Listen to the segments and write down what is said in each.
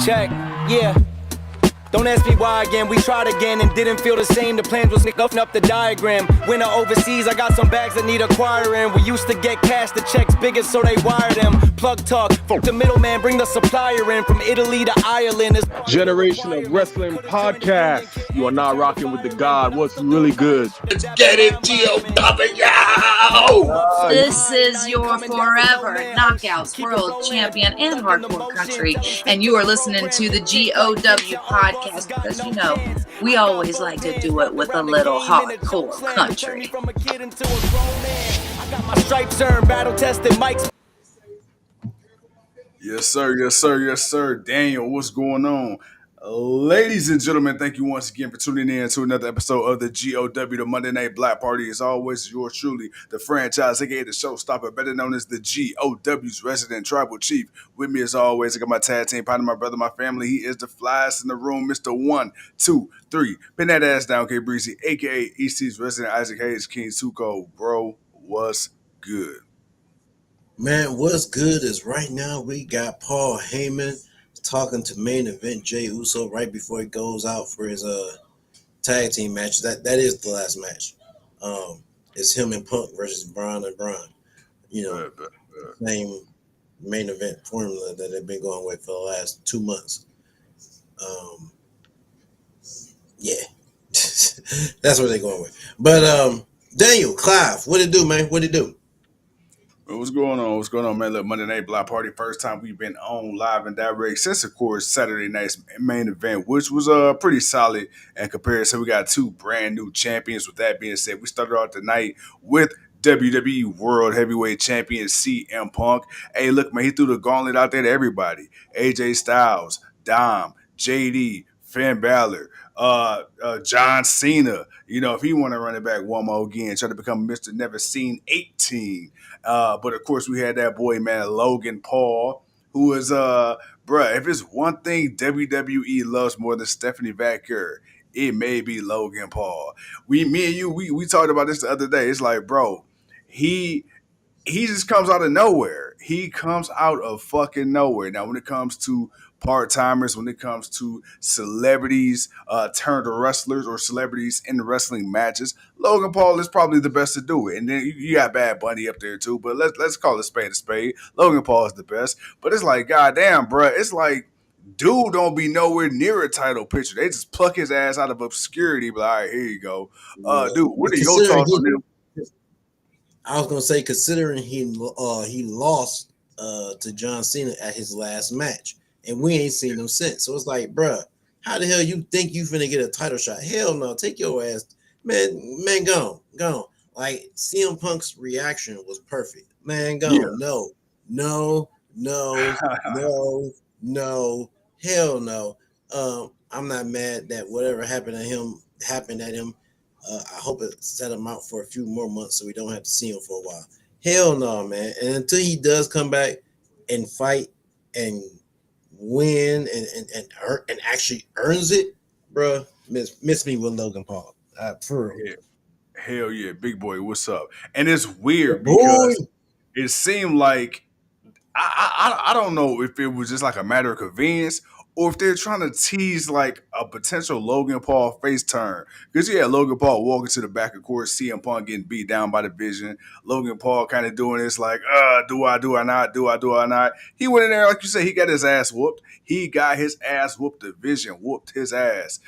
Check, yeah. Don't ask me why again, we tried again and didn't feel the same. The plans was nicking up the diagram. Winter overseas, I got some bags that need acquiring. We used to get cash, the checks bigger so they wire them. Plug talk, fuck the middleman, bring the supplier in. From Italy to Ireland. Generation of Wrestling Podcast. You are not rocking with the God. What's really good? Let's get it, GOW! This is your forever Knockouts World Champion and Hardcore Country, and you are listening to the GOW Podcast because, you know, we always like to do it with a little hardcore country. Yes, sir. Yes, sir. Yes, sir. Daniel, what's going on? Ladies and gentlemen, thank you once again for tuning in to another episode of the GOW, the Monday Night Black Party. As always, yours truly, the franchise, aka the showstopper, better known as the GOW's resident tribal chief. With me, as always, I got my tag team partner, my brother, my family. He is the flyest in the room, Mr. 1, 2, 3. Pin that ass down, K Breezy, aka EC's resident Isaac Hayes, King Tuco. Bro, what's good? Man, what's good is right now we got Paul Heyman talking to main event Jey Uso right before he goes out for his tag team match. That is the last match. It's him and Punk versus Braun and Braun. You know, same main event formula that they've been going with for the last 2 months. Yeah, that's what they're going with. But Daniel, Clive, what it do, man? What it do? What's going on? What's going on, man? Look, Monday Night Block Party, first time we've been on live and direct since, of course, Saturday night's main event, which was pretty solid in comparison. We got two brand new champions. With that being said, we started out tonight with WWE World Heavyweight Champion CM Punk. Hey, look, man, he threw the gauntlet out there to everybody. AJ Styles, Dom, JD, Finn Balor, John Cena. You know, if he want to run it back one more again, try to become Mr. Never Seen 18. But of course, we had that boy, man, Logan Paul, who is, bruh, if it's one thing WWE loves more than Stephanie Vaquer, it may be Logan Paul. Me and you, we talked about this the other day. It's like, bro, he just comes out of nowhere. He comes out of fucking nowhere. Now, when it comes to part-timers, when it comes to celebrities turned wrestlers or celebrities in wrestling matches, Logan Paul is probably the best to do it. And then you got Bad Bunny up there too, but let's call it spade a spade. Logan Paul is the best. But it's like, goddamn, bruh, it's like, dude don't be nowhere near a title picture. They just pluck his ass out of obscurity. But all right, here you go. Dude, what are your thoughts on him? I was gonna say, considering he lost to John Cena at his last match, and we ain't seen him since. So it's like, bruh, how the hell you think you finna get a title shot? Hell no, take your ass, man, gone. Like CM Punk's reaction was perfect, man, gone. Yeah. No, hell no. I'm not mad that whatever happened at him. I hope it set him out for a few more months so we don't have to see him for a while. Hell no, man. And until he does come back and fight and win and actually earns it, bro, miss me with Logan Paul. For real. Yeah. Hell yeah, big boy, what's up? And it's weird because it seemed like I don't know if it was just like a matter of convenience or if they're trying to tease like a potential Logan Paul face turn. Because yeah, Logan Paul walking to the back, of course, CM Punk getting beat down by the Vision. Logan Paul kind of doing this like, do I not? He went in there, like you said, he got his ass whooped. The Vision whooped his ass.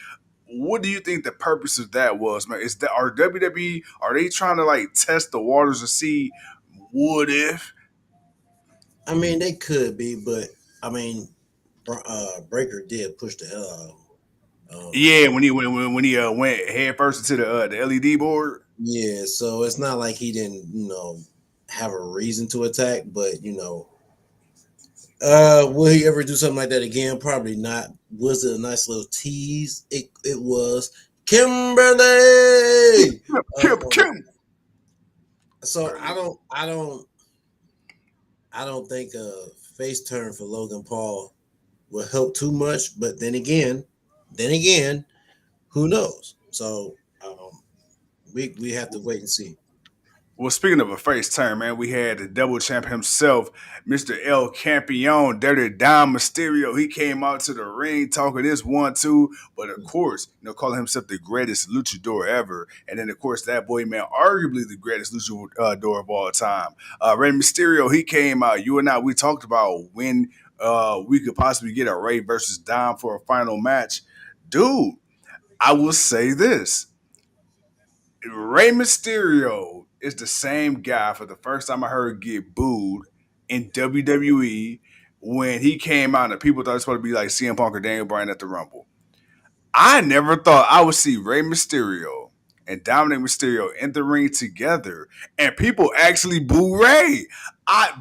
What do you think the purpose of that was, man? Are WWE, are they trying to like test the waters to see what if? I mean, they could be, but I mean, Breaker did push the hell out of him. Yeah, when he went head first into the LED board. Yeah, so it's not like he didn't, have a reason to attack, but will he ever do something like that again? Probably not. Was it a nice little tease? It was. Kimberly. Kim. So I don't think a face turn for Logan Paul will help too much. But then again, who knows? So we have to wait and see. Well, speaking of a face turn, man, we had the double champ himself, Mr. El Campeon, Dirty Dom Mysterio. He came out to the ring talking this 1-2, but of course, calling himself the greatest luchador ever. And then, of course, that boy, man, arguably the greatest luchador of all time. Rey Mysterio, he came out. You and I, we talked about when we could possibly get a Rey versus Dom for a final match. Dude, I will say this. Rey Mysterio is the same guy for the first time I heard get booed in WWE when he came out and people thought it was supposed to be like CM Punk or Daniel Bryan at the Rumble. I never thought I would see Rey Mysterio and Dominic Mysterio in the ring together and people actually boo Rey.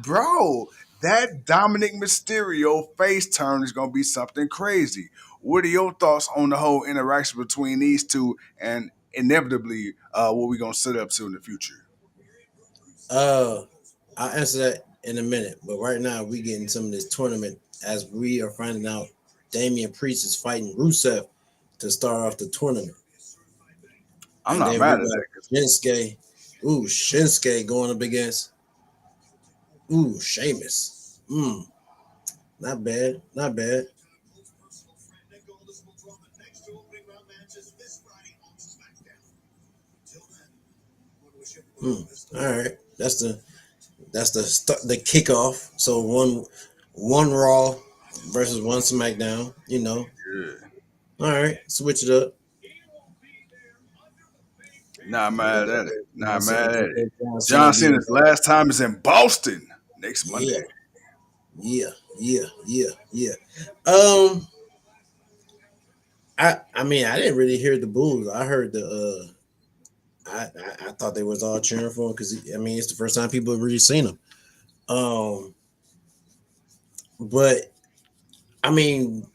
Bro, that Dominic Mysterio face turn is going to be something crazy. What are your thoughts on the whole interaction between these two and inevitably what we're going to set up to in the future? I'll answer that in a minute, but right now we getting some of this tournament as we are finding out Damian Priest is fighting Rusev to start off the tournament. I'm not mad at that. Shinsuke, Shinsuke going up against Sheamus. Not bad. All right, that's the kickoff. So one Raw versus one SmackDown. Yeah. All right, switch it up. Not mad at it. John Cena's last time is in Boston next Monday. Yeah. I mean, I didn't really hear the boos. I heard the I thought they was all cheering for him because it's the first time people have really seen him. But I mean,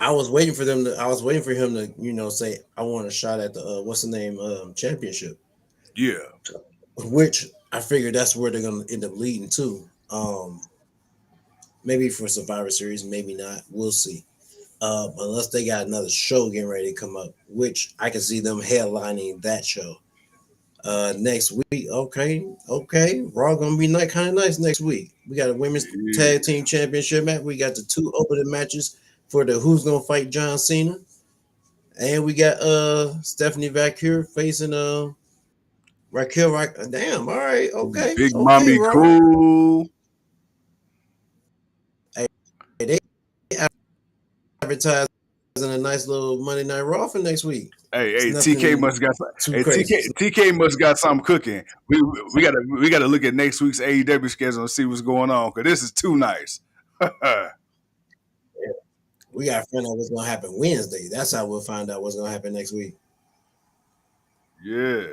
I was waiting for him to, say I want a shot at the what's the name championship. Yeah. Which I figured that's where they're gonna end up leading to. Maybe for Survivor Series, maybe not. We'll see. Unless they got another show getting ready to come up, which I can see them headlining that show. Next week, okay. Raw gonna be kind of nice next week. We got a women's tag team championship match. We got the two opening matches for the Who's Gonna Fight John Cena, and we got Stephanie Vaquer facing Raquel. Damn, all right, okay. Big Mommy Raw. Cool. Hey, they advertising a nice little Monday Night Raw for next week. Hey, TK must got something. TK must got something cooking. We gotta look at next week's AEW schedule and see what's going on because this is too nice. We gotta find out what's gonna happen Wednesday. That's how we'll find out what's gonna happen next week. Yeah.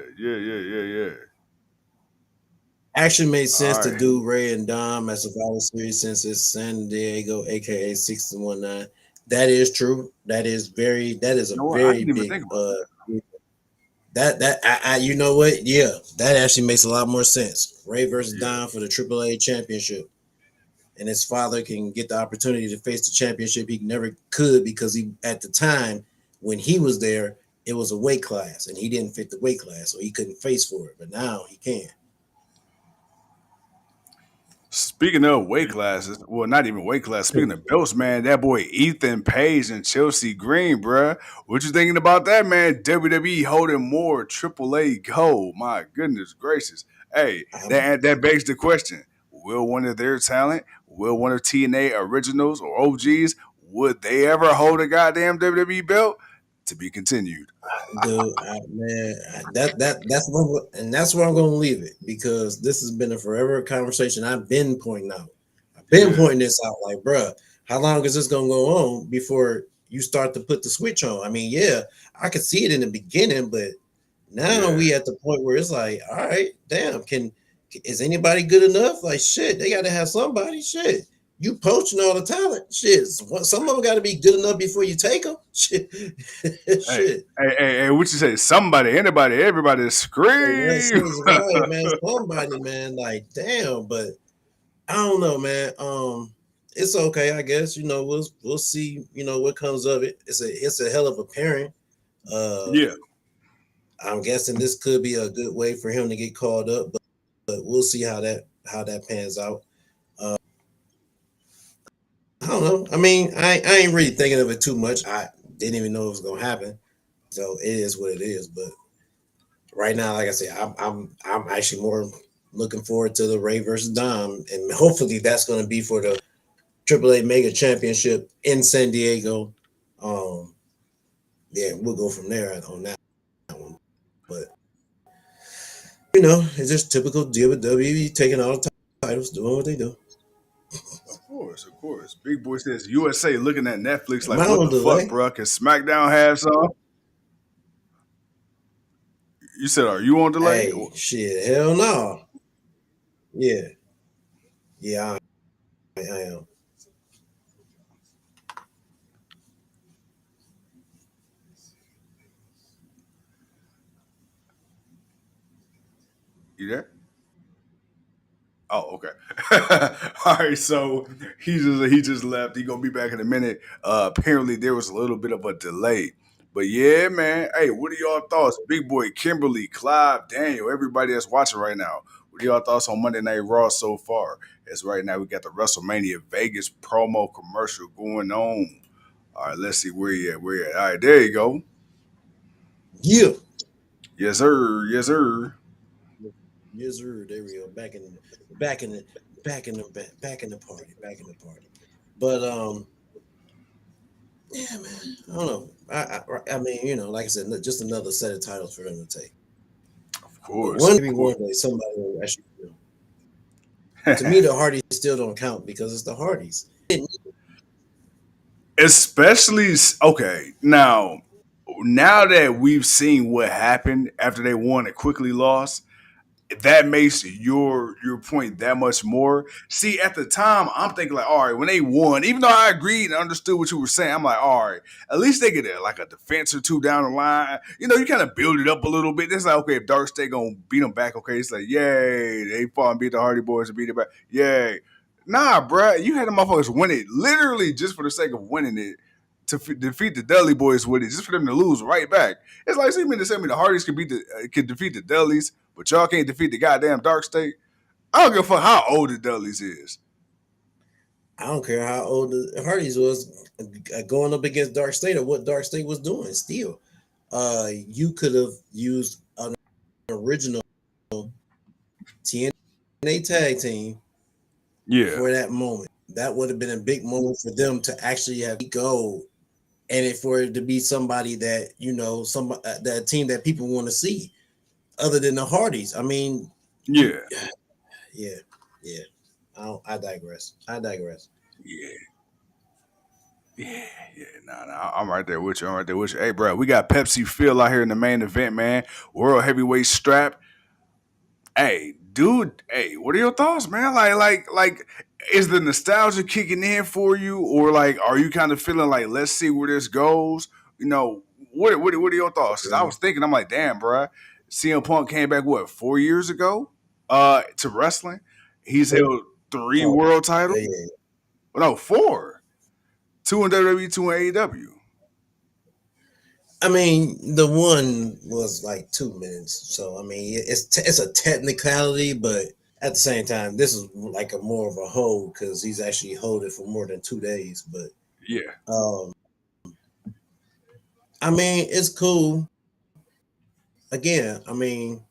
Actually made sense to do Rey and Dom as Survivor Series since it's San Diego, aka 619. That is true. That is a very big you know what? Yeah, that actually makes a lot more sense. Rey versus Dom for the AAA championship. And his father can get the opportunity to face the championship he never could because he at the time when he was there, it was a weight class and he didn't fit the weight class, so he couldn't face for it. But now he can. Speaking of weight classes, well, not even weight class. Speaking of belts, man, that boy Ethan Page and Chelsea Green, bruh. What you thinking about that, man? WWE holding more AAA gold. My goodness gracious. Hey, that begs the question. Will one of their talent, will one of TNA originals or OGs, would they ever hold a goddamn WWE belt? To be continued. Dude, that's where I'm going to leave it because this has been a forever conversation. I've been pointing out. Pointing this out like, bruh, how long is this going to go on before you start to put the switch on? I mean, yeah, I could see it in the beginning, but now we at the point where it's like, all right, damn, is anybody good enough? Like, shit, they got to have somebody. Shit, you poaching all the talent. Shit, some of them got to be good enough before you take them. Shit, shit. Hey, what you say? Somebody, anybody, everybody scream. Right, man, somebody, man. Like, damn, but I don't know, man. It's okay, I guess. We'll see. What comes of it. It's a hell of a pairing. Yeah. I'm guessing this could be a good way for him to get called up, we'll see how that pans out. I don't know. I mean, I ain't really thinking of it too much. I didn't even know it was gonna happen, so it is what it is. But right now, like I said, I'm actually more looking forward to the Ray versus Dom, and hopefully that's going to be for the AAA Mega Championship in San Diego. Yeah, we'll go from there on that one. But it's just typical WWE taking all the titles, doing what they do. Of course. Big Boy says USA looking at Netflix like, Am I what on the delay? fuck, bro? Can SmackDown have some? You said, are you on delay? Hey, shit, hell no. Yeah, I am. You there? Oh, okay. All right, so he just left. He gonna be back in a minute. Apparently there was a little bit of a delay. But yeah, man. Hey, what are y'all thoughts? Big Boy, Kimberly, Clive, Daniel, everybody that's watching right now. What are y'all thoughts on Monday Night Raw so far? As right now we got the WrestleMania Vegas promo commercial going on. All right, let's see where you at. Where you at? All right, there you go. Yeah. Yes, sir. Yes, sir. Yes, sir. There we go. Back in the party. But yeah, man. I don't know. I mean, like I said, just another set of titles for them to take. Of course. One day somebody will actually do. To me, the Hardys still don't count because it's the Hardys. Especially okay. Now that we've seen what happened after they won and quickly lost, that makes your point that much more. See, at the time, I'm thinking like, all right, when they won, even though I agreed and understood what you were saying, I'm like, all right, at least they get like a defense or two down the line. You kind of build it up a little bit. It's like, okay, if Dark State gonna beat them back, okay, it's like, yay, they fought and beat the Hardy Boys and beat it back, yay. Nah, bruh, you had the motherfuckers win it literally just for the sake of winning it. To defeat the Dudley Boys with it, just for them to lose right back. It's like, so you mean to tell me the Hardys could defeat the Dudleys, but y'all can't defeat the goddamn Dark State? I don't give a fuck how old the Dudleys is. I don't care how old the Hardys was going up against Dark State or what Dark State was doing. Still, you could have used an original TNA tag team for that moment. That would have been a big moment for them to actually have go, and for it to be somebody that that team that people want to see, other than the Hardys. I mean, yeah. I digress. Yeah. Nah. I'm right there with you. Hey, bro, we got Pepsi Phil out here in the main event, man. World Heavyweight Strap. Hey, dude. Hey, what are your thoughts, man? Like, is the nostalgia kicking in for you, or like, are you kind of feeling like, let's see where this goes? What are your thoughts? Because I was thinking, I'm like, damn, bro. CM Punk came back 4 years ago, to wrestling. He's held 3 world titles. Yeah. No, 4. 2 in WWE, 2 in AEW. I mean, the one was like 2 minutes, so I mean, it's a technicality, but at the same time, this is like a more of a hold because he's actually holding for more than 2 days. But yeah, I mean, it's cool. Again, I mean,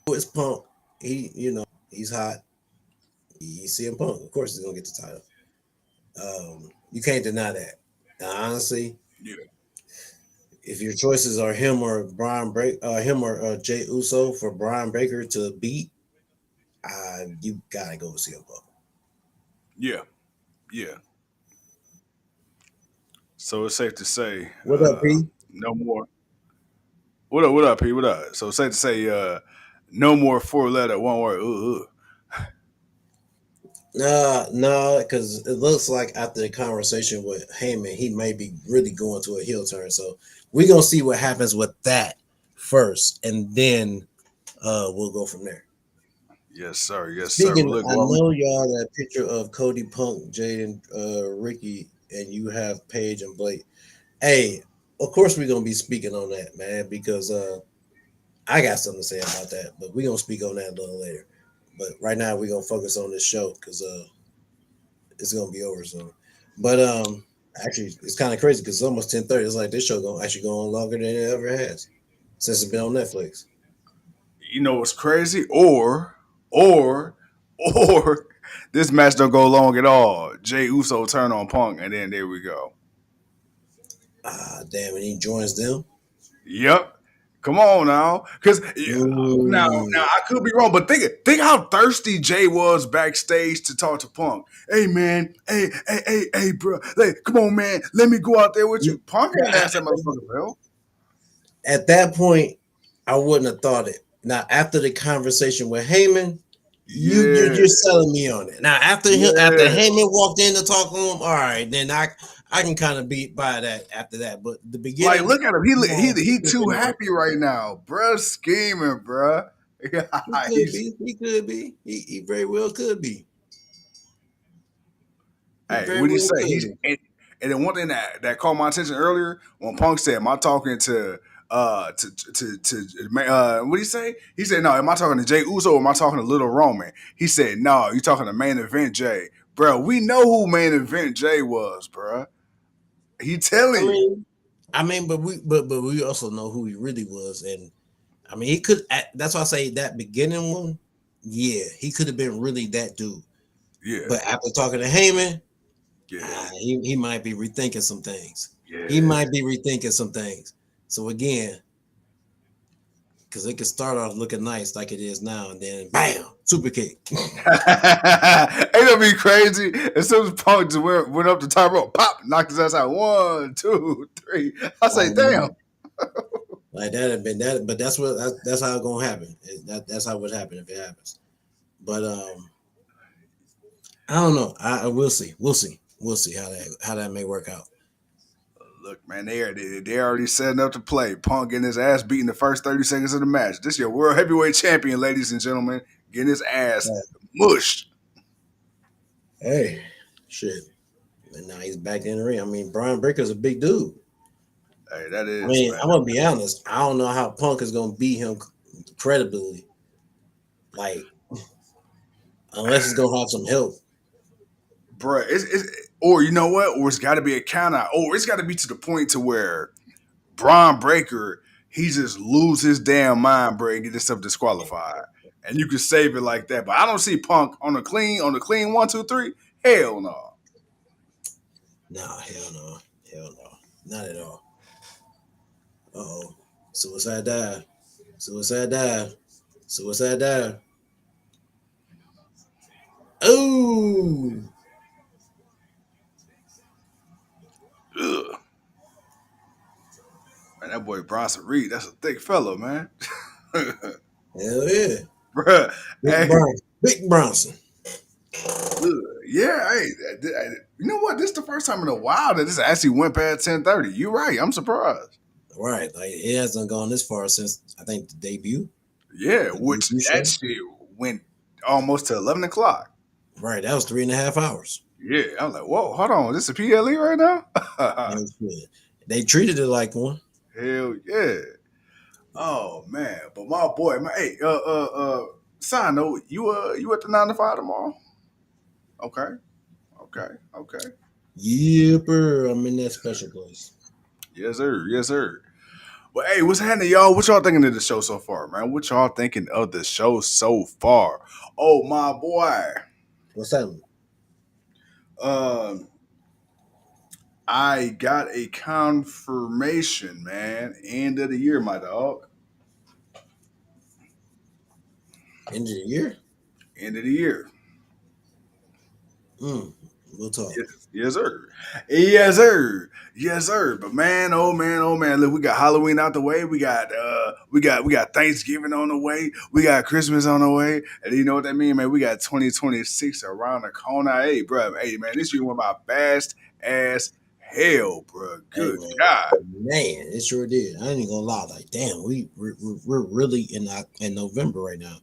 it's Punk. He's hot. He's CM Punk. Of course, he's gonna get the title. You can't deny that. Now, honestly, if your choices are him or Jay Uso for Brian Baker to beat, you gotta go with CM Punk. Yeah. So it's safe to say, What up, P? No more. What up, P? What up? So it's safe to say, no more 4-letter, 1 word. No, because it looks like after the conversation with Heyman, he may be really going to a heel turn. So we're gonna see what happens with that first, and then we'll go from there. Yes, sir. Speaking, I know y'all that picture of Cody Punk, Jaden, Ricky, and you have Paige and Blake. Hey, of course we're gonna be speaking on that, man, because I got something to say about that, but we're gonna speak on that a little later. But right now we're gonna focus on this show because it's gonna be over soon. But actually it's kind of crazy because it's almost 10:30. It's like this show gonna actually go on longer than it ever has since it's been on Netflix. You know what's crazy? Or this match don't go long at all. Jay Uso turn on Punk, and then there we go. Ah, damn, and he joins them. Yep. Come on now, because now I could be wrong, but think how thirsty Jay was backstage to talk to Punk. Hey man, hey, bro, hey, come on man, let me go out there with you. Punk ain't asked that motherfucker, bro. At that point, I wouldn't have thought it. Now, after the conversation with Heyman, you're selling me on it. Now, after Heyman walked in to talk to him, all right, then I can kind of beat by that after that. But the beginning, like, look at him. He too happy right now, bruh. Scheming, bruh. He could be. He very well could be. Hey, what did he say? And then one thing that caught my attention earlier when Punk said, "Am I talking to what did he say? He said, "No, am I talking to Jay Uso or am I talking to Little Roman?" He said, "No, you talking to Main Event Jay, bro. We know who Main Event Jay was, bro. He telling you." I mean, but we also know who he really was, and I mean, he could. That's why I say that beginning one. Yeah, he could have been really that dude. Yeah. But after talking to Heyman, yeah, he might be rethinking some things. Yeah. He might be rethinking some things. So again, because it could start off looking nice like it is now, and then bam, super kick. Ain't gonna be crazy. As soon as Punk just went up the top rope, pop, knocked his ass out. 1, 2, 3. I say, damn. Like that had been that, but that's how it's gonna happen. That's how it would happen if it happens. But I don't know. I we'll see. We'll see how that may work out. Look, man, they already setting up to play. Punk getting his ass beaten the first 30 seconds of the match. This your world heavyweight champion, ladies and gentlemen, getting his ass mushed. Hey, shit. And now he's back in the ring. I mean, Brian Breaker's a big dude. Hey, that is. I mean, man. I'm gonna be honest. I don't know how Punk is gonna beat him credibly, like unless he's gonna have some help. Bruh, or you know what? Or it's got to be a count out. Or it's got to be to the point to where Braun Breaker, he just lose his damn mind, bro, and get himself disqualified. And you can save it like that. But I don't see Punk on the clean 1, 2, 3. Hell no. Nah, hell no. Not at all. Uh-oh. Suicide dive. Ooh. Ugh. Man, that boy Bronson Reed, that's a thick fella, man. Hell yeah. Bruh. Big Bronson. Yeah, hey, you know what? This is the first time in a while that this actually went past 10:30. You're right. I'm surprised. Right. Like it hasn't gone this far since I think the debut. Yeah, which that shit went almost to 11 o'clock. Right. That was 3.5 hours. Yeah. I was like, whoa, hold on. This is a PLE right now? They treated it like one. Hell yeah. Oh man. But my boy, hey, side note, you at the 9 to 5 tomorrow? Okay. Yipper, I'm in that special place. Yes, sir. Well, hey, what's happening, y'all? What y'all thinking of the show so far, man? What y'all thinking of the show so far? Oh, my boy. What's happening? I got a confirmation, man. End of the year, my dog. End of the year? End of the year. We'll talk. Yes, sir. But man, oh man. Look, we got Halloween out the way. We got Thanksgiving on the way. We got Christmas on the way. And you know what that means, man? We got 2026 around the corner. Hey, bro. Hey, man, this year went by fast as hell, bro. Good God, man, it sure did. I ain't even gonna lie. Like, damn, we're really in November right now.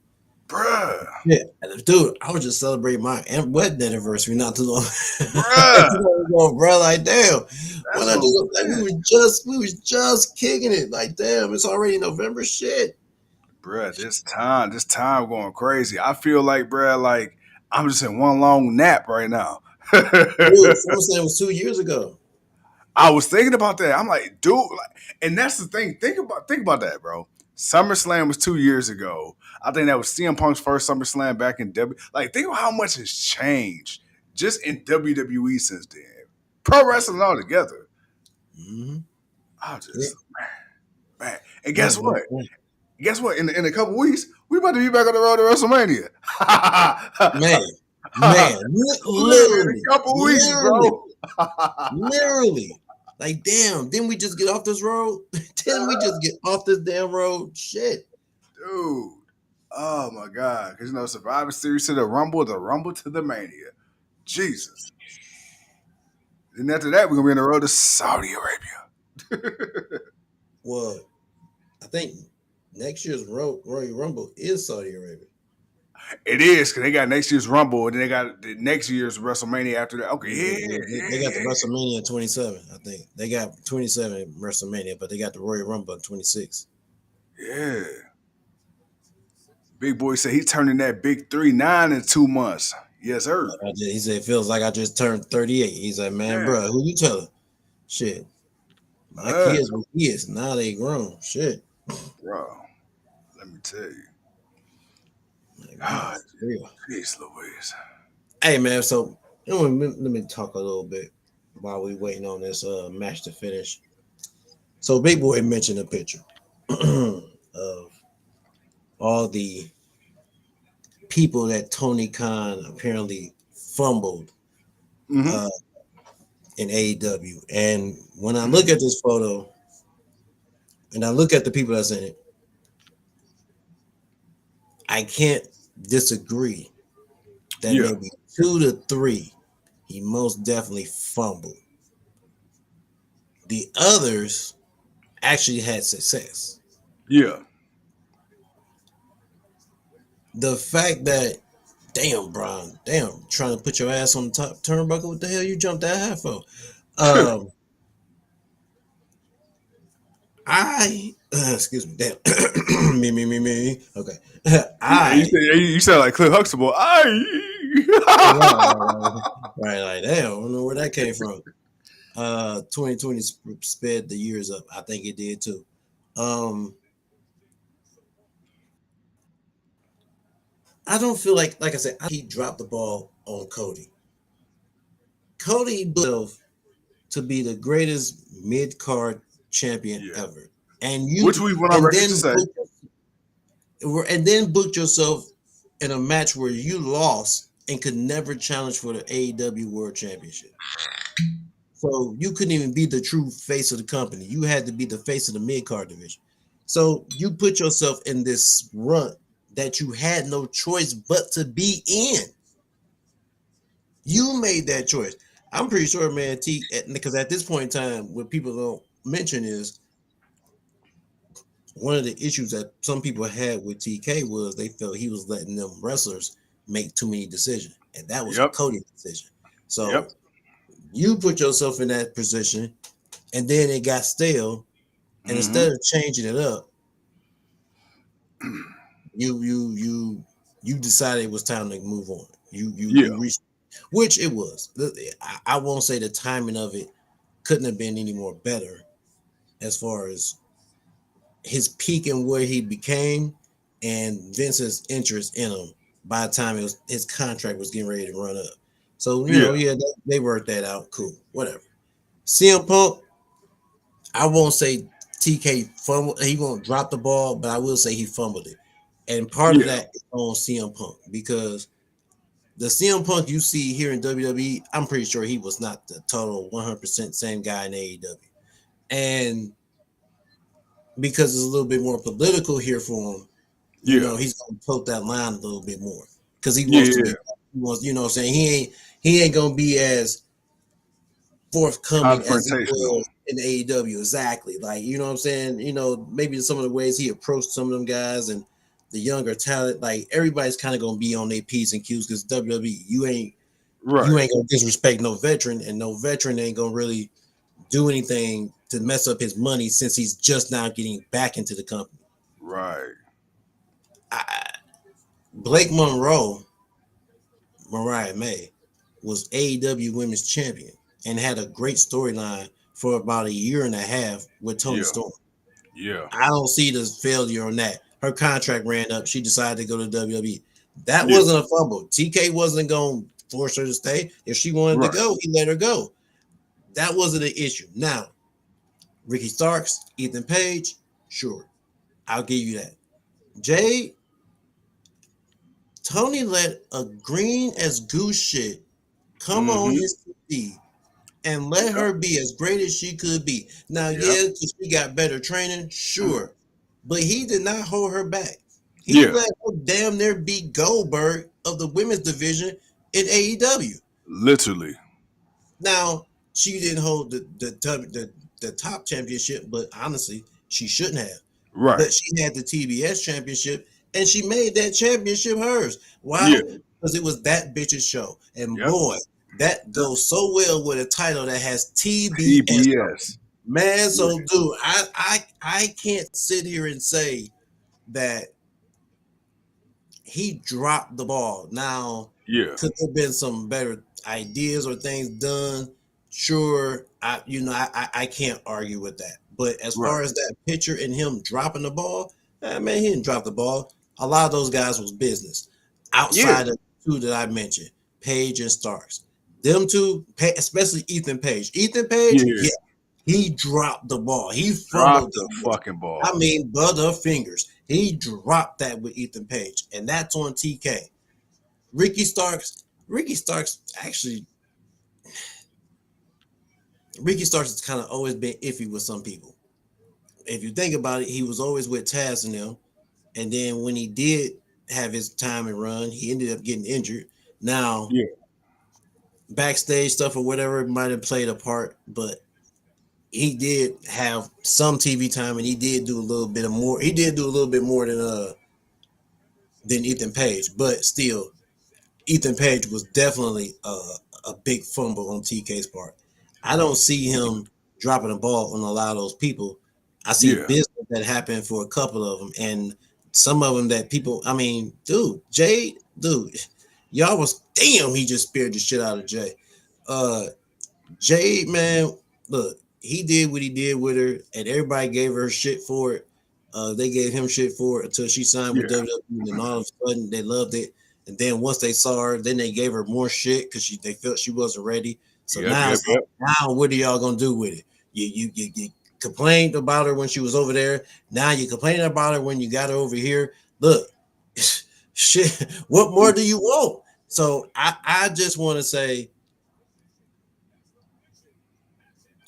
Bruh. Yeah, dude, I was just celebrating my wedding anniversary not too long. Bruh. Bro, like damn. We was just kicking it. Like, damn, it's already November shit. Bruh, this time going crazy. I feel like, bruh, like I'm just in one long nap right now. Dude, SummerSlam was 2 years ago. I was thinking about that. I'm like, dude, like, and that's the thing. Think about that, bro. SummerSlam was 2 years ago. I think that was CM Punk's first SummerSlam back in W. Like, think of how much has changed just in WWE since then. Pro wrestling altogether. Mm-hmm. I just man. And guess what? Guess what? In a couple weeks, we about to be back on the road to WrestleMania. man, literally, in a couple weeks, bro. Literally. Like, damn, didn't we just get off this road? Didn't we just get off this damn road? Shit. Dude. Oh my God. Because Survivor Series to the Rumble to the Mania. Jesus. And after that, we're gonna be on the road to Saudi Arabia. Well, I think next year's Royal Rumble is Saudi Arabia. It is, because they got next year's Rumble, and then they got the next year's WrestleMania after that. Okay, They got the WrestleMania in 27, I think. They got 27 WrestleMania, but they got the Royal Rumble in 26. Yeah. Big Boy said he's turning that big 39 in 2 months. Yes, sir. He said it feels like I just turned 38. He's like, man, bro, who you telling? Shit. My kids were kids. Now they grown. Shit. Bro, let me tell you. God, jeez Louise. Hey, man, so let me talk a little bit while we waiting on this match to finish. So Big Boy mentioned a picture of all the people that Tony Khan apparently fumbled in AEW. And when I look at this photo and I look at the people that's in it, I can't disagree that maybe 2 to 3 he most definitely fumbled. The others actually had success. Yeah. The fact that, damn, Brian, trying to put your ass on the top turnbuckle, what the hell you jumped that high for? Excuse me, damn. me. Okay. You sound like Cliff Huxtable. Right, like, damn, I don't know where that came from. 2020 sped the years up. I think it did too. I don't feel like I said, he dropped the ball on Cody. Cody built to be the greatest mid-card champion ever. And which we went on record to say. And then booked yourself in a match where you lost and could never challenge for the AEW World Championship. So you couldn't even be the true face of the company. You had to be the face of the mid-card division. So you put yourself in this run that you had no choice but to be in. You made that choice. I'm pretty sure, man, because at this point in time, what people don't mention is one of the issues that some people had with TK was they felt he was letting them wrestlers make too many decisions. And that was a Cody decision. So you put yourself in that position, and then it got stale. And instead of changing it up, you decided it was time to move on. You reached, which it was. I won't say the timing of it couldn't have been any more better as far as his peak and where he became and Vince's interest in him by the time his contract was getting ready to run up. So, they worked that out. Cool, whatever. CM Punk, I won't say TK fumbled. He won't drop the ball, but I will say he fumbled it. And part of that is on CM Punk, because the CM Punk you see here in WWE, I'm pretty sure he was not the total 100% same guy in AEW. And because it's a little bit more political here for him, he's going to tote that line a little bit more because he wants to be, you know what I'm saying? He ain't going to be as forthcoming as he was in AEW. Exactly. Like, you know what I'm saying? Maybe some of the ways he approached some of them guys and the younger talent, like everybody's kind of going to be on their P's and Q's because WWE, you ain't going to disrespect no veteran, and no veteran ain't going to really do anything to mess up his money since he's just now getting back into the company. Right. Blake Monroe, Mariah May, was AEW Women's Champion and had a great storyline for about a year and a half with Tony Storm. Yeah. I don't see the failure on that. Her contract ran up. She decided to go to WWE. That wasn't a fumble. TK wasn't going to force her to stay. If she wanted to go, he let her go. That wasn't an issue. Now, Ricky Starks, Ethan Page, sure. I'll give you that. Jade, Tony let a green as goose shit come on his TV and let her be as great as she could be. Now, because she got better training, sure. But he did not hold her back. He let her damn near beat Goldberg of the women's division in AEW. Literally. Now, she didn't hold the top championship, but honestly, she shouldn't have. Right. But she had the TBS championship, and she made that championship hers. Why? Because it was that bitch's show. And boy, that goes so well with a title that has TBS. Man, so dude, I can't sit here and say that he dropped the ball. Now, could there have been some better ideas or things done? Sure, I can't argue with that. But as far as that picture and him dropping the ball, man, he didn't drop the ball. A lot of those guys was business. Outside of the two that I mentioned, Page and Starks. Them two, especially Ethan Page. Ethan Page, he dropped the ball. He fumbled the fucking ball. I mean, Butterfingers. He dropped that with Ethan Page, and that's on TK. Ricky Starks actually. Ricky Starks has kind of always been iffy with some people. If you think about it, he was always with Taz and them. And then when he did have his time and run, he ended up getting injured. Now, backstage stuff or whatever might have played a part, but he did have some TV time and he did do a little bit of more. He did do a little bit more than Ethan Page, but still, Ethan Page was definitely a big fumble on TK's part. I don't see him dropping the ball on a lot of those people. I see business that happened for a couple of them, and some of them that people. I mean, Jade, y'all was he just speared the shit out of Jay. Jade, man, look, he did what he did with her, and everybody gave her shit for it. They gave him shit for it until she signed with WWE, and all of a sudden they loved it. And then once they saw her, then they gave her more shit because they felt she wasn't ready. So now what are y'all gonna do with it? You complained about her when she was over there. Now you're complaining about her when you got her over here. Look, shit. What more do you want? So I just want to say,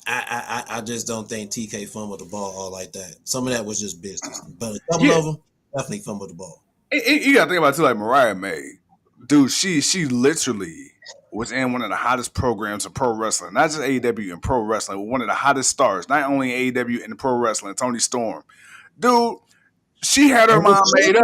I just don't think TK fumbled the ball all like that. Some of that was just business, but a couple of them definitely fumbled the ball. You gotta think about it too, like Mariah May, dude. She literally was in one of the hottest programs of pro wrestling, not just AEW and pro wrestling, one of the hottest stars, not only AEW and pro wrestling, Tony Storm. Dude, she had her mind made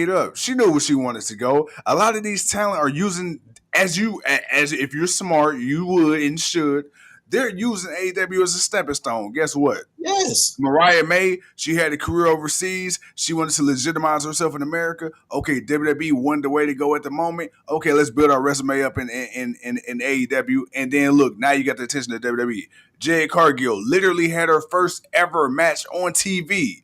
up. She knew where she wanted to go. A lot of these talent are using, as if you're smart, you would and should. They're using AEW as a stepping stone. Guess what? Yes. Mariah May, she had a career overseas. She wanted to legitimize herself in America. Okay, WWE wasn't the way to go at the moment. Okay, let's build our resume up in AEW. And then look, now you got the attention of WWE. Jade Cargill literally had her first ever match on TV.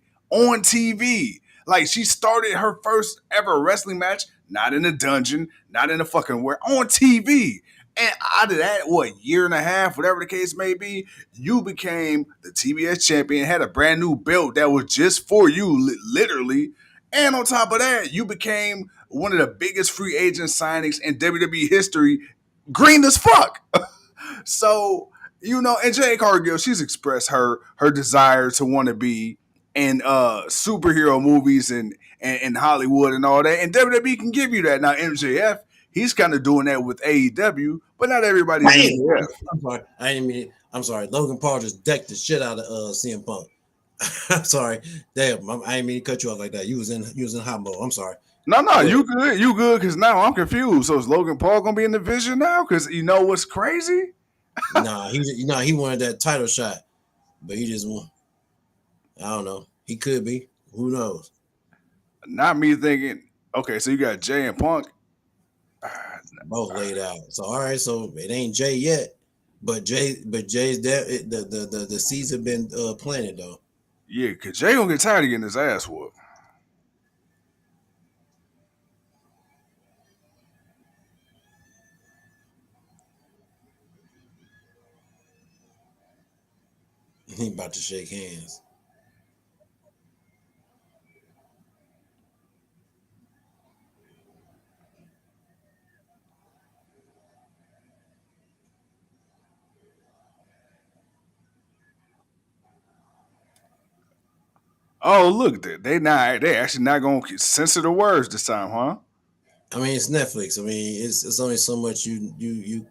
Like, she started her first ever wrestling match, not in a dungeon, not in a fucking where, on TV. And out of that, year and a half, whatever the case may be, you became the TBS champion, had a brand new belt that was just for you, literally. And on top of that, you became one of the biggest free agent signings in WWE history, green as fuck. So, and Jade Cargill, she's expressed her desire to want to be in superhero movies and Hollywood and all that. And WWE can give you that. Now, MJF, he's kind of doing that with AEW, but not everybody's MJF. I'm sorry. I didn't mean it. I'm sorry. Logan Paul just decked the shit out of CM Punk. I'm sorry. Damn, I didn't mean to cut you off like that. You was in hot mode. I'm sorry. No, you good, because now I'm confused. So is Logan Paul gonna be in the vision now? Because you know what's crazy? He wanted that title shot, but he just won. I don't know. He could be. Who knows? Not me thinking. Okay, so you got Jay and Punk. Both laid out. So all right, so it ain't Jay yet, but Jay's the seeds have been planted though. Yeah, cause Jay gonna get tired of getting his ass whooped. He about to shake hands. Oh, look, they actually not gonna censor the words this time, huh? I mean, it's Netflix. I mean, it's only so much you.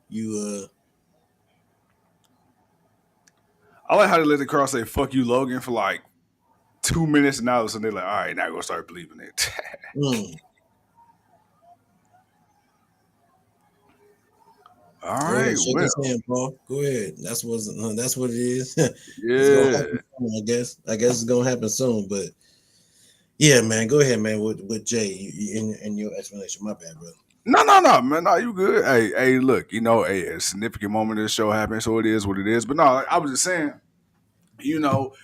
I like how they let the crowd say "fuck you, Logan" for like 2 minutes, and all of a sudden they're like, "All right, now we're gonna start believing it." Mm. All Go right, ahead, shake well, his hand, Paul. Go ahead. That's what it is. It's gonna yeah. happen soon, I guess. I guess it's gonna happen soon, but yeah, man. Go ahead, man. With Jay, in your explanation. My bad, brother. No, man. No, you good. Hey, look, a significant moment of the show happened, so it is what it is. But no, I was just saying, you know,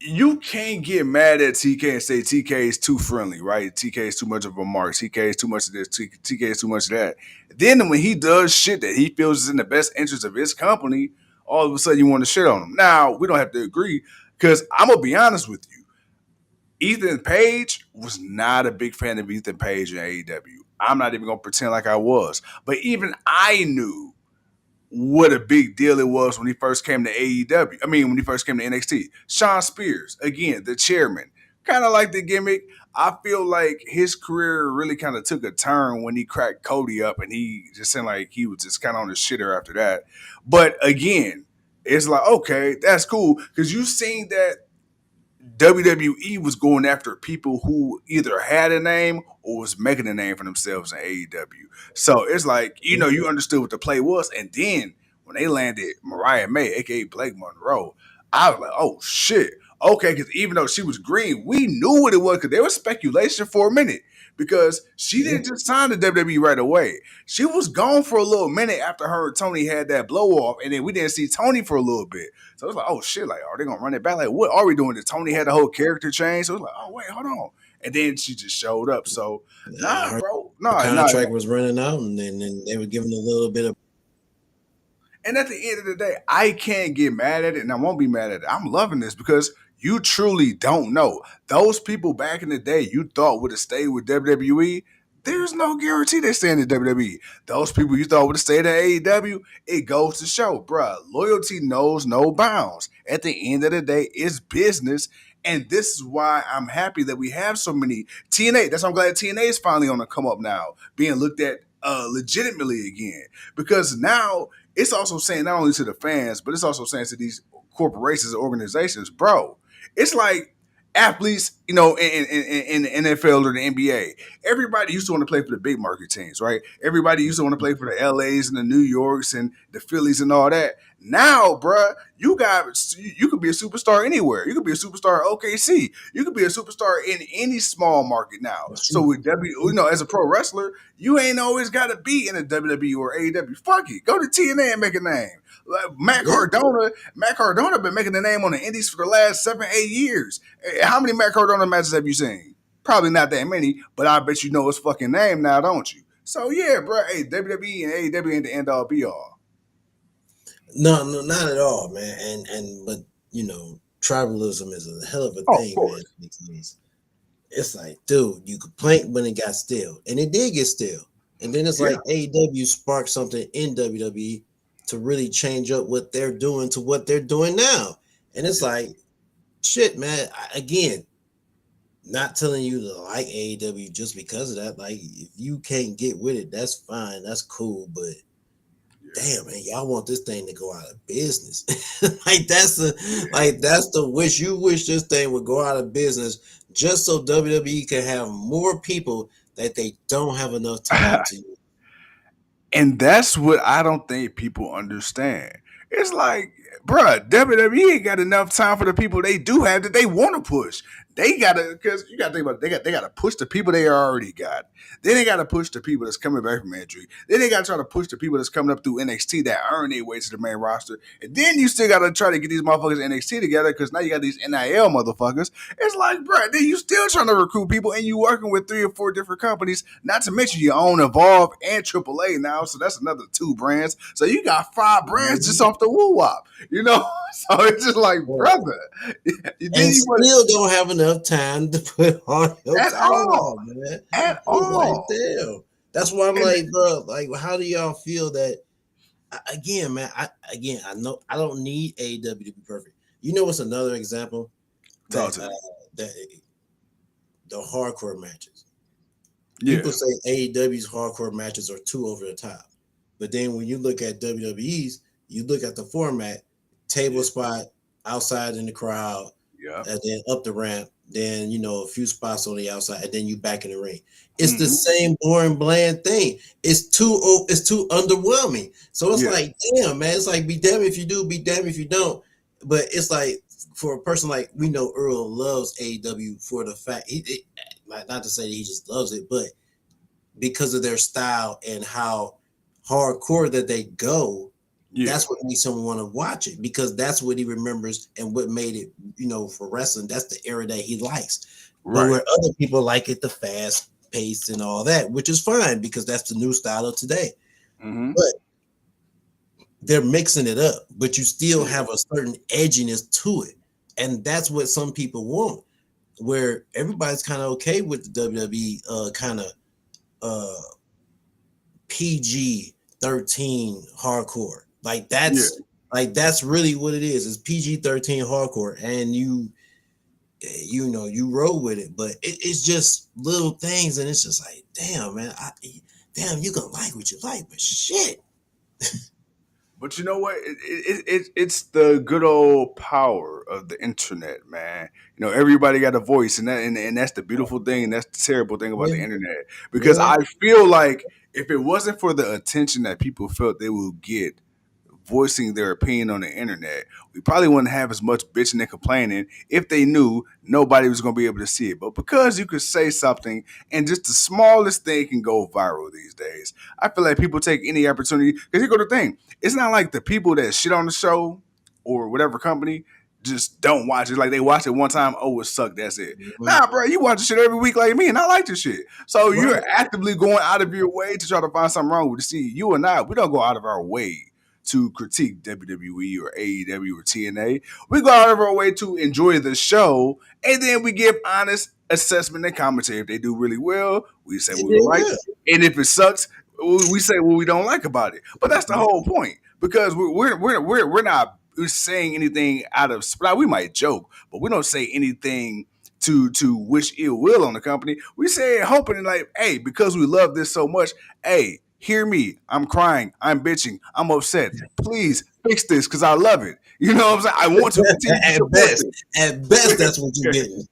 you can't get mad at TK and say TK is too friendly, right? TK is too much of a mark. TK is too much of this. TK is too much of that. Then when he does shit that he feels is in the best interest of his company, all of a sudden you want to shit on him. Now, we don't have to agree because I'm going to be honest with you. Ethan Page was not a big fan of Ethan Page in AEW. I'm not even going to pretend like I was. But even I knew what a big deal it was when he first came to AEW. I mean, when he first came to NXT. Sean Spears, again, the chairman. Kind of like the gimmick. I feel like his career really kind of took a turn when he cracked Cody up and he just seemed like he was just kind of on the shitter after that. But again, it's like, okay, that's cool. Because you've seen that WWE was going after people who either had a name or was making a name for themselves in AEW. So it's like, you understood what the play was. And then when they landed Mariah May, aka Blake Monroe, I was like, oh shit. Okay, because even though she was green, we knew what it was because there was speculation for a minute. Because she didn't just sign to WWE right away. She was gone for a little minute after her and Tony had that blow off, and then we didn't see Tony for a little bit. So it's like, oh shit, like, are they gonna run it back? Like, what are we doing? Did Tony had the whole character change? So it's like, oh wait, hold on. And then she just showed up. So nah, bro. Nah, contract was running out, and then they were giving a little bit of. And at the end of the day, I can't get mad at it, and I won't be mad at it. I'm loving this because you truly don't know. Those people back in the day you thought would have stayed with WWE, there's no guarantee they stay in the WWE. Those people you thought would have stayed at AEW, it goes to show, bruh, loyalty knows no bounds. At the end of the day, it's business. And this is why I'm happy that we have so many TNA. That's why I'm glad TNA is finally on the come up now, being looked at legitimately again. Because now it's also saying not only to the fans, but it's also saying to these corporations and organizations, bro, it's like athletes, in the NFL or the NBA. Everybody used to want to play for the big market teams, right? Everybody used to want to play for the LAs and the New Yorks and the Phillies and all that. Now, bruh, you could be a superstar anywhere. You could be a superstar at OKC. You could be a superstar in any small market now. So with as a pro wrestler, you ain't always got to be in a WWE or AEW. Fuck it, go to TNA and make a name. Like Matt Cardona been making the name on the Indies for the last 7-8 years. How many Matt Cardona matches have you seen? Probably not that many, but I bet you know his fucking name now, don't you? So yeah, bro. Hey, WWE and AEW ain't the end all be all. No, not at all, man. But tribalism is a hell of a thing, man. It's like, dude, you complained when it got stale, and it did get stale. And then it's like AEW sparked something in WWE to really change up what they're doing to what they're doing now. And it's like, shit, man. Again, not telling you to like AEW just because of that. Like, if you can't get with it, that's fine. That's cool. But damn, man, y'all want this thing to go out of business. That's the wish. You wish this thing would go out of business just so WWE can have more people that they don't have enough time to use. And that's what I don't think people understand. It's like, bruh, WWE ain't got enough time for the people they do have that they want to push. they gotta, because you gotta think about it, they gotta push the people they already got. Then they gotta push the people that's coming back from injury. Then they gotta try to push the people that's coming up through NXT that earn their way to the main roster. And then you still gotta try to get these motherfuckers NXT together because now you got these NIL motherfuckers. It's like, bro, then you still trying to recruit people and you working with 3 or 4 different companies, not to mention your own Evolve and AAA now. So that's another 2 brands. So you got 5 brands just off the woo wop, you know? So it's just like, brother. And still don't have enough time to put on your At all, man. At all. Like, damn. That's why I'm like, bro, like, how do y'all feel that? Again, man, I know I don't need AEW to be perfect. You know what's another example? That the hardcore matches. Yeah. People say AEW's hardcore matches are too over the top. But then when you look at WWE's, you look at the format, table spot, outside in the crowd, and then up the ramp, then a few spots on the outside, and then you back in the ring. It's the same boring, bland thing. It's too underwhelming. So it's like, damn, man. It's like, be damned if you do, be damned if you don't. But it's like, for a person like, we know Earl loves AEW for the fact, not to say that he just loves it, but because of their style and how hardcore that they go, that's what makes him want to watch it, because that's what he remembers and what made it, for wrestling. That's the era that he likes. Right. But where other people like it, the fast pace and all that, which is fine because that's the new style of today. Mm-hmm. But they're mixing it up, but you still have a certain edginess to it. And that's what some people want, where everybody's kind of okay with the WWE kind of PG-13 hardcore. Like that's really what it is. It's PG-13 hardcore, and you roll with it. But it's just little things, and it's just like, damn, man, you can like what you like, but shit. But you know what? It's the good old power of the internet, man. Everybody got a voice, and that's the beautiful thing, and that's the terrible thing about the internet. Because I feel like if it wasn't for the attention that people felt they would get voicing their opinion on the internet, we probably wouldn't have as much bitching and complaining if they knew nobody was going to be able to see it. But because you could say something and just the smallest thing can go viral these days, I feel like people take any opportunity. Because here go the thing. It's not like the people that shit on the show or whatever company just don't watch it. Like they watch it one time, it sucked, that's it. Mm-hmm. Nah, bro, you watch the shit every week like me, and I like the shit. So you're actively going out of your way to try to find something wrong with it. See, you and I, we don't go out of our way to critique WWE or AEW or TNA. We go out of our way to enjoy the show, and then we give honest assessment and commentary. If they do really well, we say what we like, and if it sucks, we say what we don't like about it. But that's the whole point, because we're not saying anything out of spite. We might joke, but we don't say anything to wish ill will on the company. We say it hoping like, hey, because we love this so much, hey, hear me. I'm crying. I'm bitching. I'm upset. Please fix this because I love it. You know what I'm saying? I want to continue to support it. At best, that's what you're getting.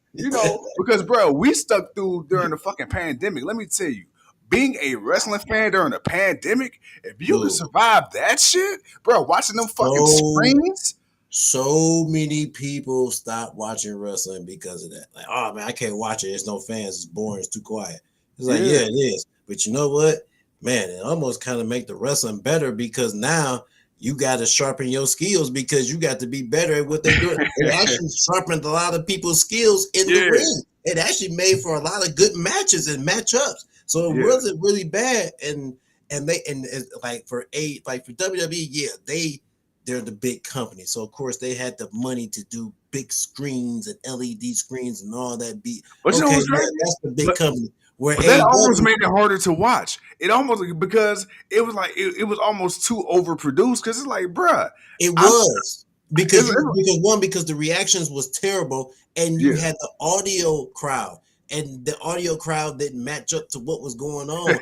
Because, bro, we stuck through during the fucking pandemic. Let me tell you, being a wrestling fan during a pandemic, if you could survive that shit, bro, watching them fucking screens. So many people stopped watching wrestling because of that. Like, oh, man, I can't watch it. There's no fans. It's boring. It's too quiet. It's like, yeah, it is. But you know what? Man, it almost kind of make the wrestling better, because now you got to sharpen your skills, because you got to be better at what they're doing. It actually sharpened a lot of people's skills in the ring. It actually made for a lot of good matches and matchups. So it wasn't really bad. And for WWE, they're the big company. So of course they had the money to do big screens and LED screens and all that. That's the big company. But that almost made it harder to watch. It almost, because it was like it was almost too overproduced. Because it's like, bruh, it was because the reactions was terrible, and you had the audio crowd, and the audio crowd didn't match up to what was going on. So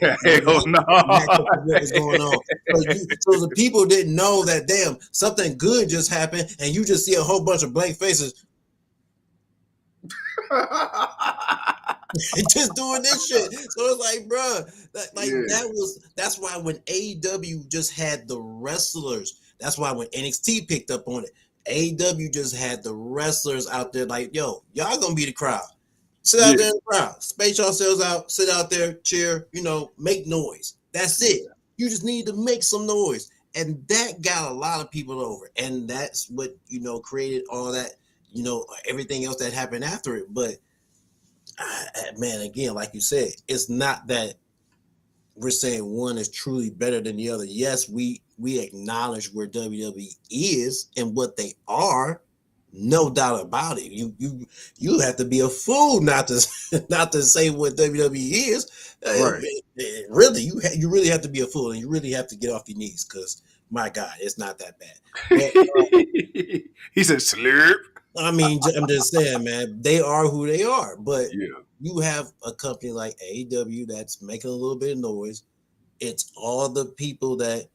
the people didn't know that, damn, something good just happened, and you just see a whole bunch of blank faces. Just doing this shit. So it's like, bro, that's why when AEW just had the wrestlers, that's why when NXT picked up on it, AEW just had the wrestlers out there like, yo, y'all gonna be the crowd. Sit out there in the crowd, space yourselves out, sit out there, cheer, make noise. That's it. You just need to make some noise. And that got a lot of people over. And that's what, created all that, everything else that happened after it. But man, again, like you said, it's not that we're saying one is truly better than the other. Yes, we acknowledge where WWE is and what they are. No doubt about it. You have to be a fool not to say what WWE is. Right. Really, you really have to be a fool, and you really have to get off your knees because my God, it's not that bad. But, he said slurp. I mean, I'm just saying, man, they are who they are. But you have a company like AEW that's making a little bit of noise. It's all the people that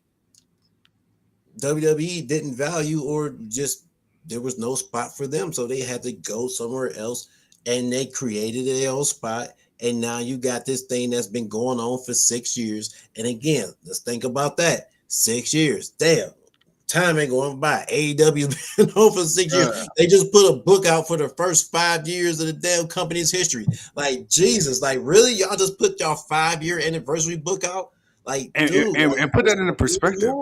WWE didn't value or just there was no spot for them. So they had to go somewhere else and they created their own spot. And now you got this thing that's been going on for 6 years. And again, let's think about that. 6 years. Damn. Time ain't going by. AEW been on for 6 years. They just put a book out for the first 5 years of the damn company's history. Like, Jesus, like, really? Y'all just put y'all 5-year anniversary book out? Like, and put that into perspective.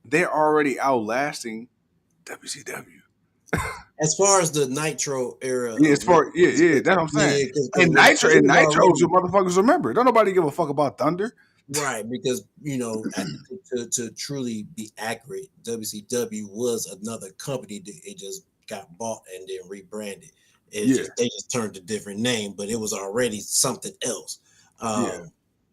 They're already outlasting WCW. As far as the Nitro era, that's what I'm saying. And Nitro's your motherfuckers remember. Don't nobody give a fuck about Thunder, right? Because to truly be accurate, WCW was another company that it just got bought and then rebranded. They just turned a different name, but it was already something else.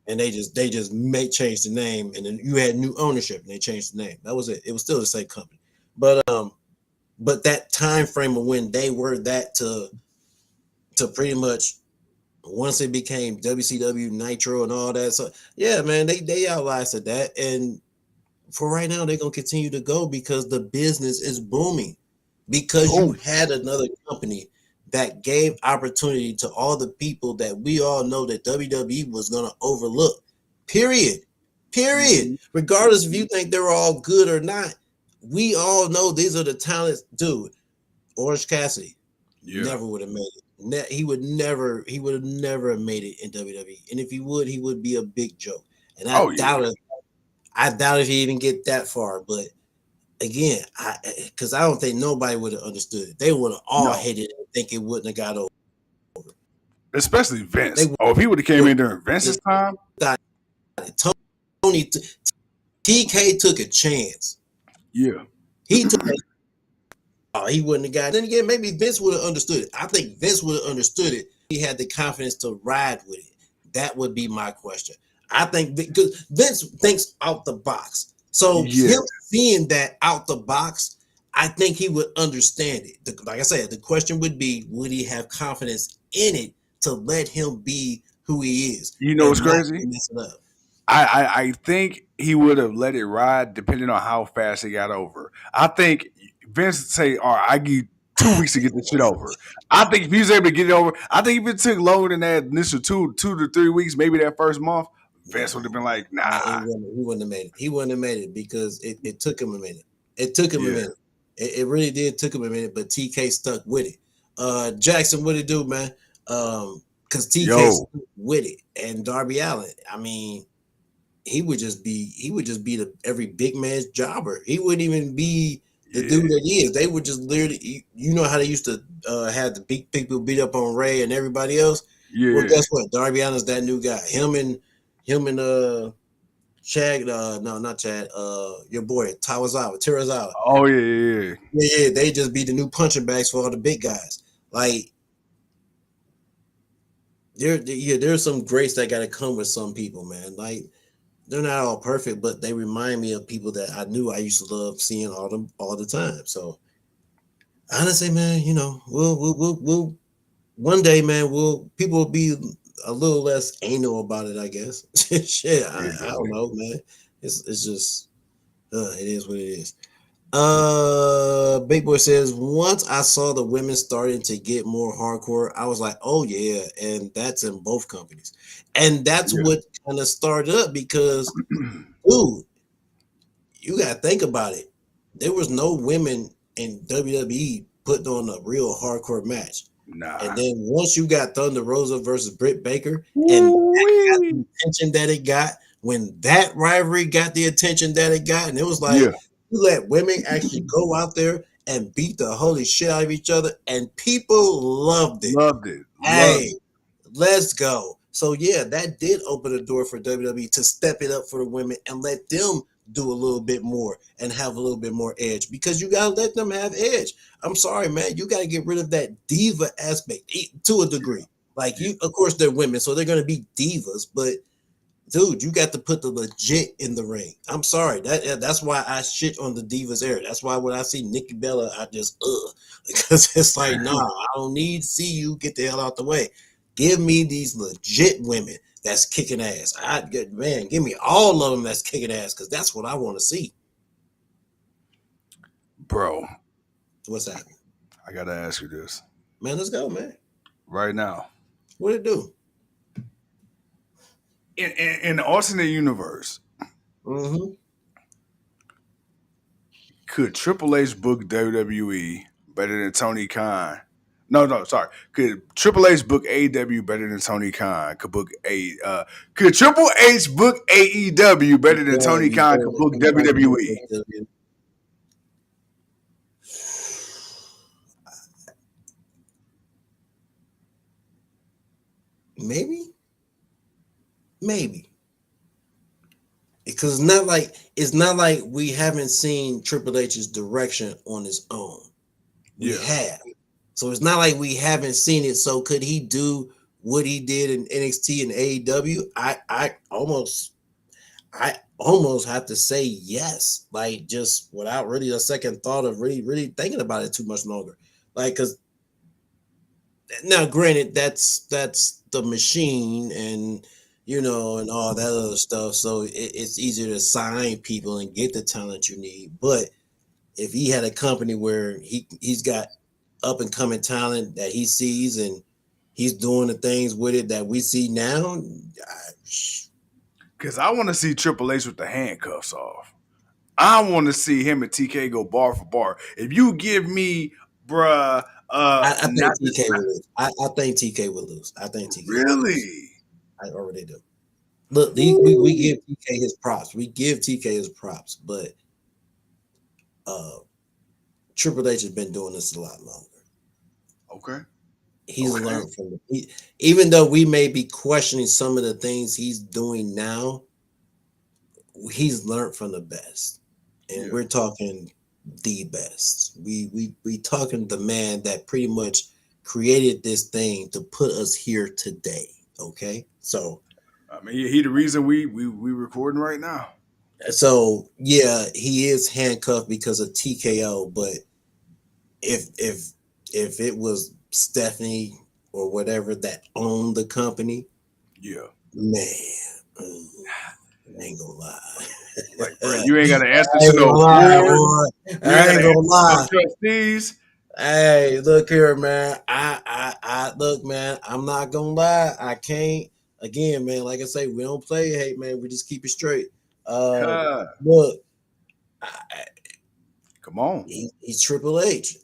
And they just changed the name, and then you had new ownership, and they changed the name. That was it. It was still the same company, but that time frame of when they were that to pretty much once it became WCW Nitro and all that. So yeah, man, they outlasted that, and for right now they're gonna continue to go because the business is booming. Because you had another company that gave opportunity to all the people that we all know that WWE was going to overlook. Period. Mm-hmm. Regardless if you think they're all good or not, we all know these are the talents. Dude, Orange Cassidy never would have made it. He would have never made it in WWE. And if he would be a big joke. And I doubt if he even get that far. But again, because I don't think nobody would have understood it. They would have all hated it and think it wouldn't have got over. Especially Vince. If he would have came in during Vince's time. Tony, TK took a chance. Yeah. He took he wouldn't have got it. Then again, maybe Vince would have understood it. I think Vince would have understood it. He had the confidence to ride with it. That would be my question. I think because Vince thinks out the box. So him seeing that out the box, I think he would understand it. Like I said, the question would be, would he have confidence in it to let him be who he is? You know what's crazy? I think he would have let it ride depending on how fast he got over. I think Vince would say, all right, I give you 2 weeks to get this shit over. I think if he was able to get it over, I think if it took longer than that initial 2 to 3 weeks, maybe that first month, Vince would have been like, nah. He wouldn't have made it. He wouldn't have made it because it took him a minute. It took him a minute. It really did took him a minute, but TK stuck with it. Jackson, what it do, man? Because TK stuck with it. And Darby Allin, I mean, he would just be every big man's jobber. He wouldn't even be the dude that he is. They would just literally, you know how they used to have the big people beat up on Ray and everybody else? Yeah. Well, guess what? Darby Allin's that new guy. Him and Chad, no, not Chad, your boy, Terazawa. Oh, yeah. Yeah, they just be the new punching bags for all the big guys. Like, there's some grace that got to come with some people, man. Like, they're not all perfect, but they remind me of people that I knew I used to love seeing all the time. So, honestly, man, we'll one day, man, people will be a little less anal about it, I guess. Shit, I don't know, man. It's just it is what it is. Big Boy says, once I saw the women starting to get more hardcore, I was like, oh yeah, and that's in both companies. And that's what kind of started up because, dude, you gotta think about it. there was no women in WWE putting on a real hardcore match. Nah. And then once you got Thunder Rosa versus Britt Baker, and that got the attention that it got, when that rivalry got the attention that it got, and it was like, Yeah. you let women actually go out there and beat the holy shit out of each other, and people loved it. Loved it. Hey, let's go. So yeah, that did open the door for WWE to step it up for the women and let them do a little bit more and have a little bit more edge, because you gotta let them have edge. I'm sorry, man, you gotta get rid of that diva aspect to a degree. Like, you, of course, they're women, so they're gonna be divas, but dude, you got to put the legit in the ring. I'm sorry, that's why I shit on the divas era. That's why when I see Nikki Bella, I just because it's like, nah, I don't need to see you, get the hell out the way. Give me these legit women that's kicking ass. Man, give me all of them that's kicking ass, because that's what I want to see. Bro, What's happening? I gotta ask you this Man, let's go, man. right now. What it do? In the alternate universe, Mm-hmm. could Triple H book WWE better than Tony Khan? No, sorry. Could Triple H book AEW better than Tony Khan? Could Triple H book AEW better than Tony Khan could book WWE? Maybe. Because it's not like we haven't seen Triple H's direction on his own. We have. So it's not like we haven't seen it. So could he do what he did in NXT and AEW? I almost have to say yes, like, just without really a second thought of really thinking about it too much longer. Like, because now, granted, that's the machine, and and all that other stuff. So it's easier to sign people and get the talent you need. But if he had a company where he's got up and coming talent that he sees, and he's doing the things with it that we see now, because I want to see Triple H with the handcuffs off. I want to see him and TK go bar for bar. If you give me, bruh, I think TK will lose. I think TK will lose. I think TK really. I already do. Look, we give TK his props. We give TK his props, but Triple H has been doing this a lot longer. Okay. He's learned from it. Even though we may be questioning some of the things he's doing now, he's learned from the best. And we're talking the best. We talking the man that pretty much created this thing to put us here today. Okay. So I mean, he the reason we recording right now. So yeah, he is handcuffed because of TKO, but if it was Stephanie or whatever that owned the company, man, I ain't gonna lie. Like, bro, you ain't gotta answer to no board. I ain't gonna lie. Trustees. Hey, look here, man. I look, man. I'm not gonna lie. I can't. Again, man. Like I say, we don't play hate, man. We just keep it straight. Look, come on. He's Triple H.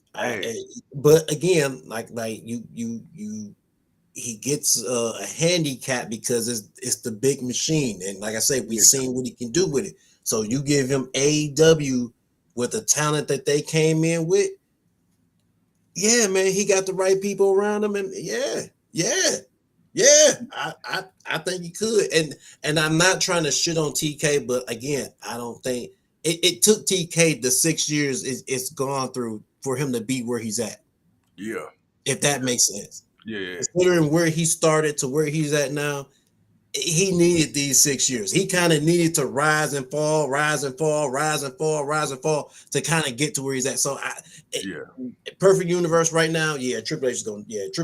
But again, like he gets a handicap because it's the big machine, and like I say, we've seen what he can do with it. So you give him AEW with the talent that they came in with. Yeah, man, he got the right people around him, and I think he could. And I'm not trying to shit on TK, but again, I don't think it took TK the 6 years it's gone through for him to be where he's at. Yeah. If that makes sense. Yeah. Considering where he started to where he's at now, he needed these 6 years. He kind of needed to rise and fall to kind of get to where he's at. So perfect universe right now. Yeah, Triple H is gonna do it.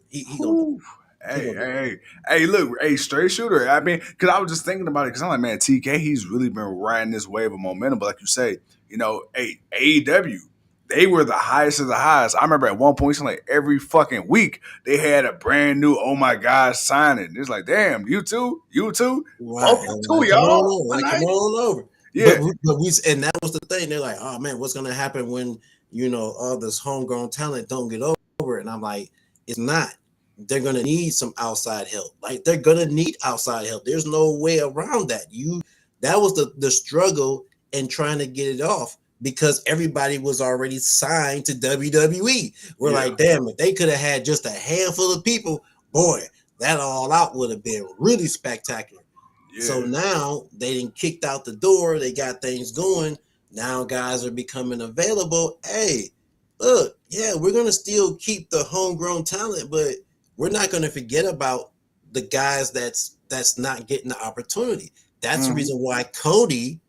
He gonna do it. Hey, look, straight shooter. I mean, because I was just thinking about it, because I'm like, man, TK, he's really been riding this wave of momentum. But like you say, AEW, they were the highest of the highest. I remember at one point, like every fucking week, they had a brand new, oh my God, signing. It's like, damn, you too? Right. Too, y'all. Come on over. Yeah. And that was the thing. They're like, oh man, what's gonna happen when all this homegrown talent don't get over it? And I'm like, it's not. They're gonna need some outside help. Like they're gonna need outside help. There's no way around that. That was the struggle in trying to get it off because everybody was already signed to WWE. We're like, damn, if they could have had just a handful of people, boy, that All Out would have been really spectacular. Yeah. So now they didn't kicked out the door. They got things going. Now guys are becoming available. Hey, look, yeah, we're going to still keep the homegrown talent, but we're not going to forget about the guys that's not getting the opportunity. That's the reason why Cody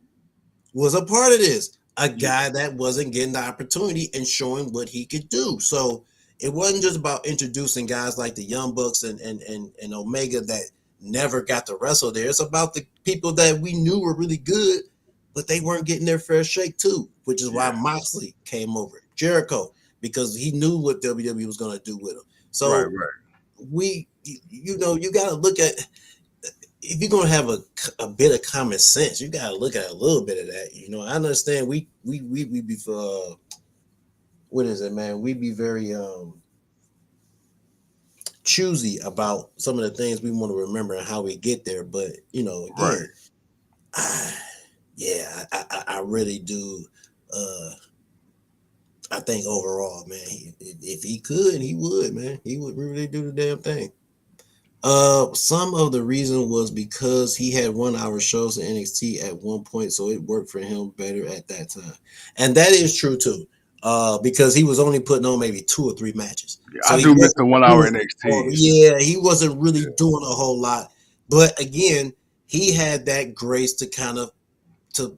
was a part of this. A guy that wasn't getting the opportunity and showing what he could do. So it wasn't just about introducing guys like the Young Bucks and Omega that never got to wrestle there. It's about the people that we knew were really good, but they weren't getting their fair shake too, which is why Moxley came over. Jericho, because he knew what WWE was going to do with him. So you got to look at, if you're going to have a bit of common sense, you got to look at a little bit of that. I understand we be what is it, man? We be very choosy about some of the things we want to remember and how we get there. But again, I really do. I think overall, man, if he could, he would, man. He would really do the damn thing. Some of the reason was because he had 1 hour shows in NXT at one point, so it worked for him better at that time. And that is true too. Because he was only putting on maybe 2 or 3 matches. Yeah, so I do miss the 1 hour NXT. Yeah, he wasn't really doing a whole lot. But again, he had that grace to kind of to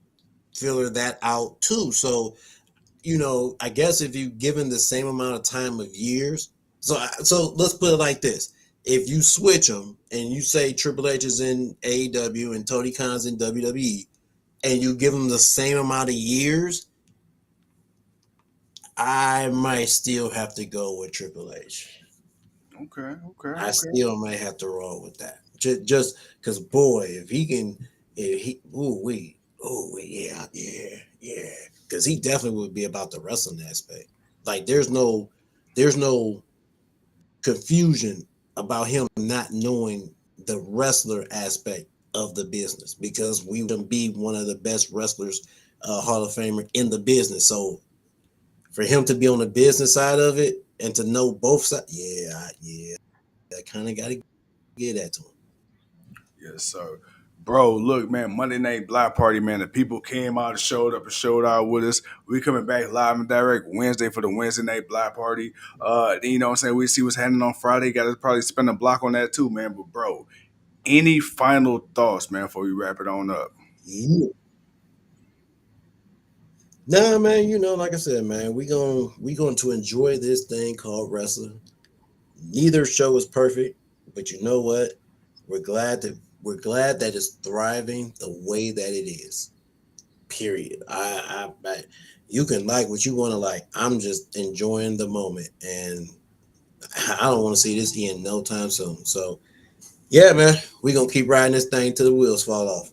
figure that out too. So, I guess if you given the same amount of time of years, so let's put it like this. If you switch them and you say Triple H is in AEW and Tony Khan's in WWE, and you give them the same amount of years, I might still have to go with Triple H. Okay. I still might have to roll with that. Just because, boy, if he, yeah. Because he definitely would be about the wrestling aspect. Like, there's no confusion about him not knowing the wrestler aspect of the business, because we would be one of the best wrestlers, Hall of Famer in the business. So for him to be on the business side of it and to know both sides, I kind of got to get that to him. Yes, sir. Bro, look, man, Monday Night Block Party, man, the people came out and showed up and showed out with us. We coming back live and direct Wednesday for the Wednesday Night Block Party. Then, you know what I'm saying, we see what's happening on Friday. Got to probably spend a block on that too, man. But, bro, any final thoughts, man, before we wrap it on up? Yeah. Nah, man, like I said, man, we going to enjoy this thing called wrestling. Neither show is perfect, but you know what? We're glad that it's thriving the way that it is. Period. I you can like what you want to like. I'm just enjoying the moment, and I don't want to see this end no time soon. So, yeah, man, we're gonna keep riding this thing till the wheels fall off.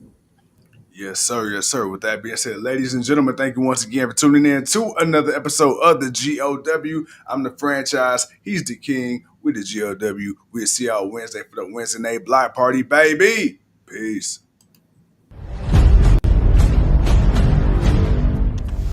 Yes, sir. Yes, sir. With that being said, ladies and gentlemen, thank you once again for tuning in to another episode of the GOW. I'm the franchise. He's the king. We're the GOW. We'll see y'all Wednesday for the Wednesday Night Block Party, baby. Peace.